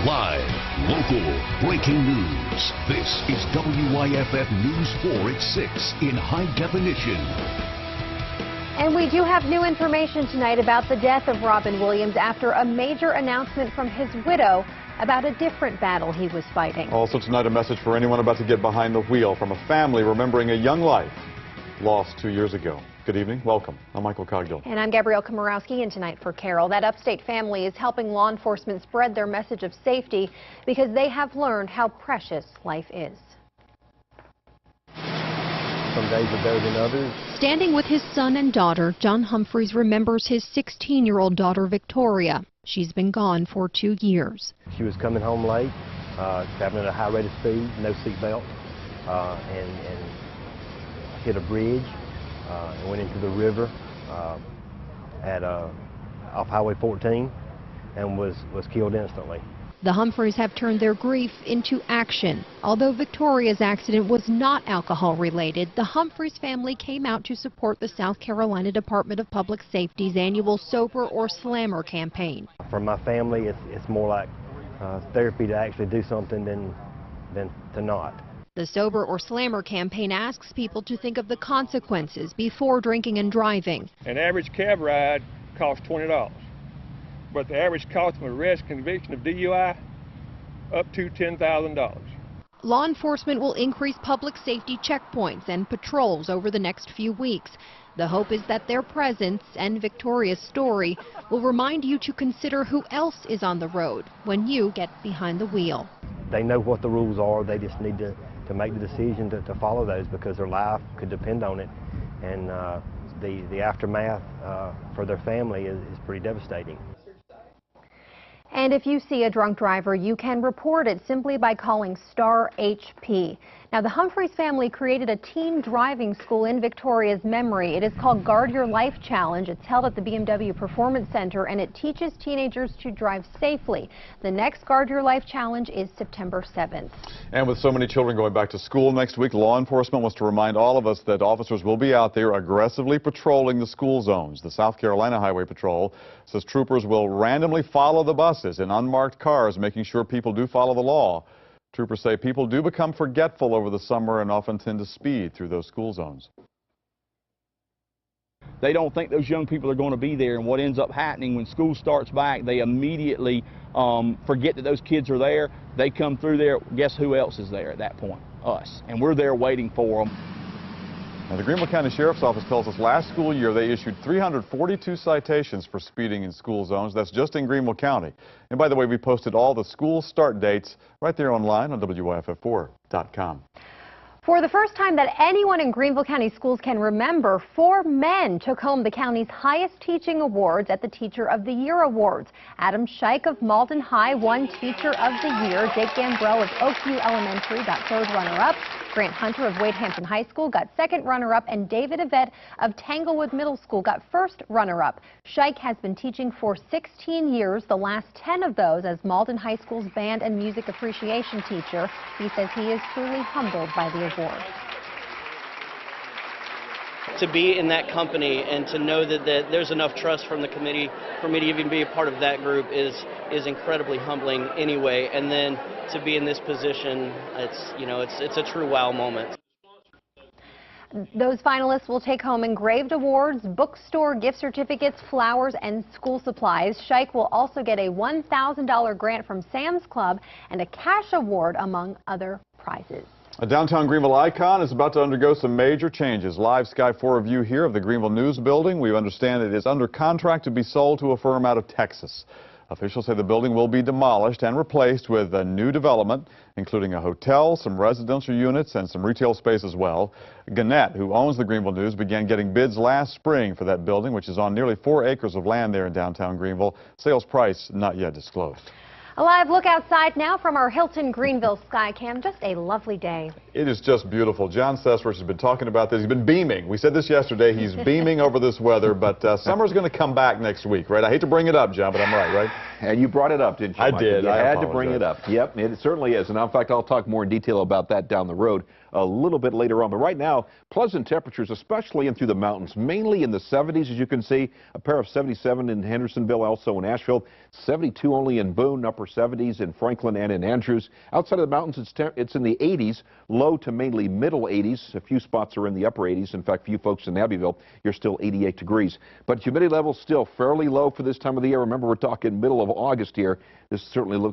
Live, local, breaking news. This is WYFF News 4 at 6 in high definition. And we do have new information tonight about the death of Robin Williams after a major announcement from his widow about a different battle he was fighting. Also tonight, a message for anyone about to get behind the wheel from a family remembering a young life lost 2 years ago. Good evening. Welcome. I'm Michael Cogdill. And I'm Gabrielle Komorowski, and tonight for Carol. That upstate family is helping law enforcement spread their message of safety because they have learned how precious life is. Some days are better than others. Standing with his son and daughter, John Humphreys remembers his 16-year-old daughter, Victoria. She's been gone for 2 years. She was coming home late, traveling at a high rate of speed, no seat belt, and hit a bridge and went into the river off Highway 14 and was killed instantly. The Humphreys have turned their grief into action. Although Victoria's accident was not alcohol-related, the Humphreys family came out to support the South Carolina Department of Public Safety's annual Sober or Slammer campaign. For my family, it's more like therapy to actually do something than to not. The Sober or Slammer campaign asks people to think of the consequences before drinking and driving. An average cab ride costs $20. But the average cost of arrest conviction of DUI, up to $10,000. Law enforcement will increase public safety checkpoints and patrols over the next few weeks. The hope is that their presence and Victoria's story will remind you to consider who else is on the road when you get behind the wheel. They know what the rules are. They just need to make the decision to follow those because their life could depend on it. And the aftermath for their family is pretty devastating. And if you see a drunk driver, you can report it simply by calling Star HP. Now, the Humphreys family created a teen driving school in Victoria's memory. It is called Guard Your Life Challenge. It's held at the BMW Performance Center, and it teaches teenagers to drive safely. The next Guard Your Life Challenge is September 7th. And with so many children going back to school next week, law enforcement wants to remind all of us that officers will be out there aggressively patrolling the school zones. The South Carolina Highway Patrol says troopers will randomly follow the buses in unmarked cars, making sure people do follow the law. Troopers say people do become forgetful over the summer and often tend to speed through those school zones. They don't think those young people are going to be there, and what ends up happening when school starts back, they immediately forget that those kids are there. They come through there. Guess who else is there at that point? Us. And we're there waiting for them. Now, the Greenville County Sheriff's Office tells us last school year they issued 342 citations for speeding in school zones. That's just in Greenville County. And by the way, we posted all the school start dates right there online on WYFF4.com. For the first time that anyone in Greenville County schools can remember, 4 men took home the county's highest teaching awards at the Teacher of the Year Awards. Adam Scheich of Malden High won Teacher of the Year. Jake Gambrell of Oakview Elementary got 3rd runner-up. Grant Hunter of Wade Hampton High School got 2nd runner-up, and David Yvette of Tanglewood Middle School got 1st runner-up. Scheich has been teaching for 16 years, the last 10 of those as Malden High School's band and music appreciation teacher. He says he is truly humbled by the award. To be in that company and to know that there's enough trust from the committee for me to even be a part of that group is incredibly humbling anyway. And then to be in this position, it's a true wow moment. Those finalists will take home engraved awards, bookstore gift certificates, flowers, and school supplies. Scheich will also get a $1,000 grant from Sam's Club and a cash award, among other prizes. A downtown Greenville icon is about to undergo some major changes. Live Sky 4 view here of the Greenville News Building. We understand it is under contract to be sold to a firm out of Texas. Officials say the building will be demolished and replaced with a new development, including a hotel, some residential units, and some retail space as well. Gannett, who owns the Greenville News, began getting bids last spring for that building, which is on nearly 4 acres of land there in downtown Greenville. Sales price not yet disclosed. A live look outside now from our Hilton Greenville Skycam. Just a lovely day. It is just beautiful. John Sesrich has been talking about this. He's been beaming. We said this yesterday. He's beaming over this weather, but summer's going to come back next week, right? I hate to bring it up, John, but I'm right? And you brought it up, didn't you, I Michael? did. You I had to apologize. bring it up. Yep, it certainly is. And in fact, I'll talk more in detail about that down the road a little bit later on. But right now, pleasant temperatures, especially in through the mountains, mainly in the 70s, as you can see. A pair of 77 in Hendersonville, also in Asheville. 72 only in Boone, upper 70s in Franklin and in Andrews. Outside of the mountains, it's in the 80s, low to mainly middle 80s. A few spots are in the upper 80s. In fact, few folks in Abbeville, you're still 88 degrees. But humidity levels still fairly low for this time of the year. Remember, we're talking middle of August here. This certainly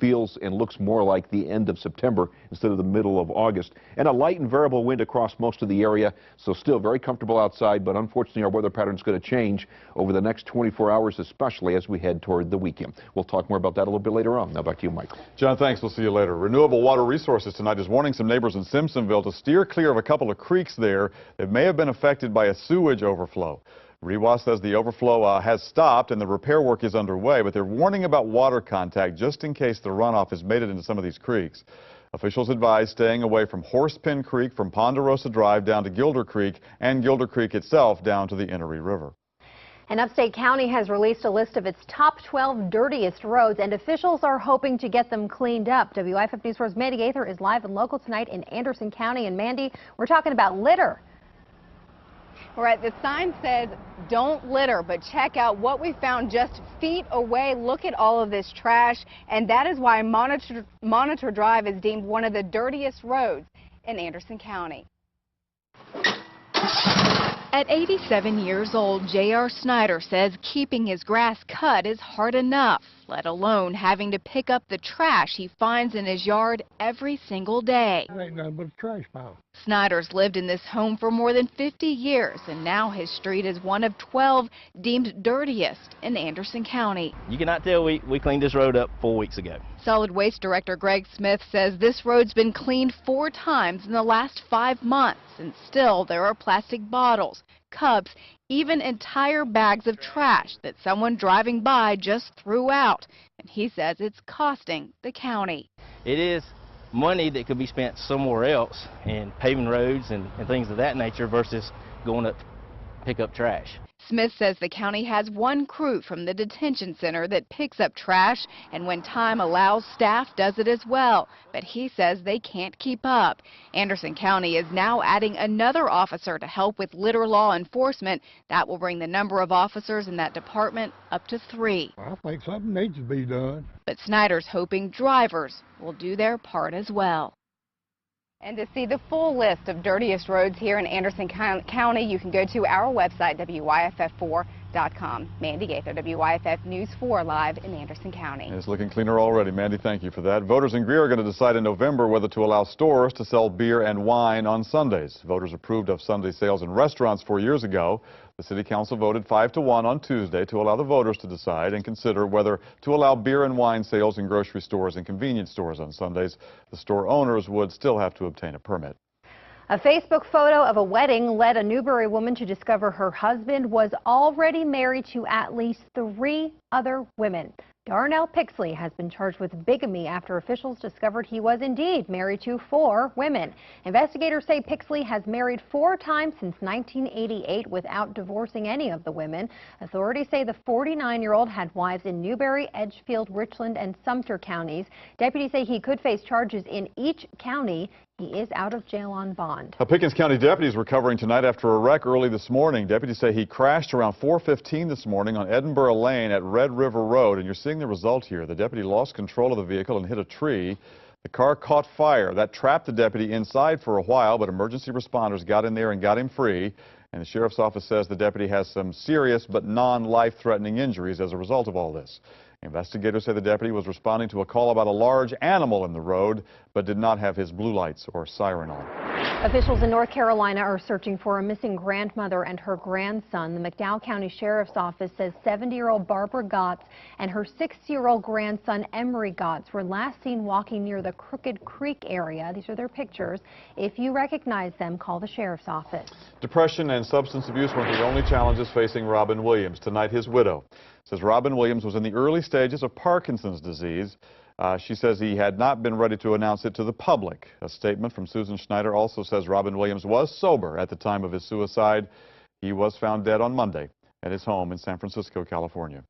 feels and looks more like the end of September instead of the middle of August. And a light and variable wind across most of the area, so still very comfortable outside, but unfortunately our weather pattern is going to change over the next 24 hours, especially as we head toward the weekend. We'll talk more about that a little bit later on. Now back to you, Michael. John, thanks. We'll see you later. Renewable Water Resources tonight is warning some neighbors in Simpsonville to steer clear of a couple of creeks there that may have been affected by a sewage overflow. REWA says the overflow has stopped and the repair work is underway, but they're warning about water contact just in case the runoff has made it into some of these creeks. Officials advise staying away from Horsepin Creek from Ponderosa Drive down to Gilder Creek and Gilder Creek itself down to the Enoree River. And Upstate County has released a list of its top 12 dirtiest roads, and officials are hoping to get them cleaned up. WIFF News 4's Mandy Gaither is live and local tonight in Anderson County. And Mandy, we're talking about litter. All right, the sign says don't litter, but check out what we found just feet away. Look at all of this trash, and that is why Monitor Drive is deemed one of the dirtiest roads in Anderson County. At 87 years old, J.R. Snyder says keeping his grass cut is hard enough, let alone having to pick up the trash he finds in his yard every single day. It ain't nothing but a trash pile. Snyder's lived in this home for more than 50 years, and now his street is one of 12 deemed dirtiest in Anderson County. You cannot tell we cleaned this road up 4 weeks ago. Solid Waste Director Greg Smith says this road's been cleaned 4 times in the last 5 months, and still there are plastic bottles, cups, even entire bags of trash that someone driving by just threw out. And he says it's costing the county. It is money that could be spent somewhere else in paving roads and things of that nature versus going up to pick up trash. Smith says the county has one crew from the detention center that picks up trash, and when time allows, staff does it as well. But he says they can't keep up. Anderson County is now adding another officer to help with litter law enforcement. That will bring the number of officers in that department up to 3. I think something needs to be done. But Snyder's hoping drivers will do their part as well. And to see the full list of dirtiest roads here in Anderson County, you can go to our website, WYFF4.com. Mandy Gaither, WYFF News 4, live in Anderson County. It's looking cleaner already. Mandy, thank you for that. Voters in Greer are going to decide in November whether to allow stores to sell beer and wine on Sundays. Voters approved of Sunday sales in restaurants 4 years ago. The City Council voted 5-1 on Tuesday to allow the voters to decide and consider whether to allow beer and wine sales in grocery stores and convenience stores on Sundays. The store owners would still have to obtain a permit. A Facebook photo of a wedding led a Newberry woman to discover her husband was already married to at least 3 other women. Darnell Pixley has been charged with bigamy after officials discovered he was indeed married to 4 women. Investigators say Pixley has married 4 times since 1988 without divorcing any of the women. Authorities say the 49-year-old had wives in Newberry, Edgefield, Richland, and Sumter counties. Deputies say he could face charges in each county. He is out of jail on bond. Pickens County deputies recovering tonight after a wreck early this morning. Deputies say he crashed around 4:15 this morning on Edinburgh Lane at Red River Road, and you're seeing the result here. The deputy lost control of the vehicle and hit a tree. The car caught fire. That trapped the deputy inside for a while, but emergency responders got in there and got him free. And the sheriff's office says the deputy has some serious but non-life-threatening injuries as a result of all this. Investigators say the deputy was responding to a call about a large animal in the road, but did not have his blue lights or siren on. Officials in North Carolina are searching for a missing grandmother and her grandson. The McDowell County Sheriff's Office says 70-year-old Barbara Gotts and her 6-year-old grandson Emery Gotts were last seen walking near the Crooked Creek area. These are their pictures. If you recognize them, call the Sheriff's Office. Depression and substance abuse weren't the only challenges facing Robin Williams. Tonight, his widow says Robin Williams was in the early stages of Parkinson's disease. She says he had not been ready to announce it to the public. A statement from Susan Schneider also says Robin Williams was sober at the time of his suicide. He was found dead on Monday at his home in San Francisco, California.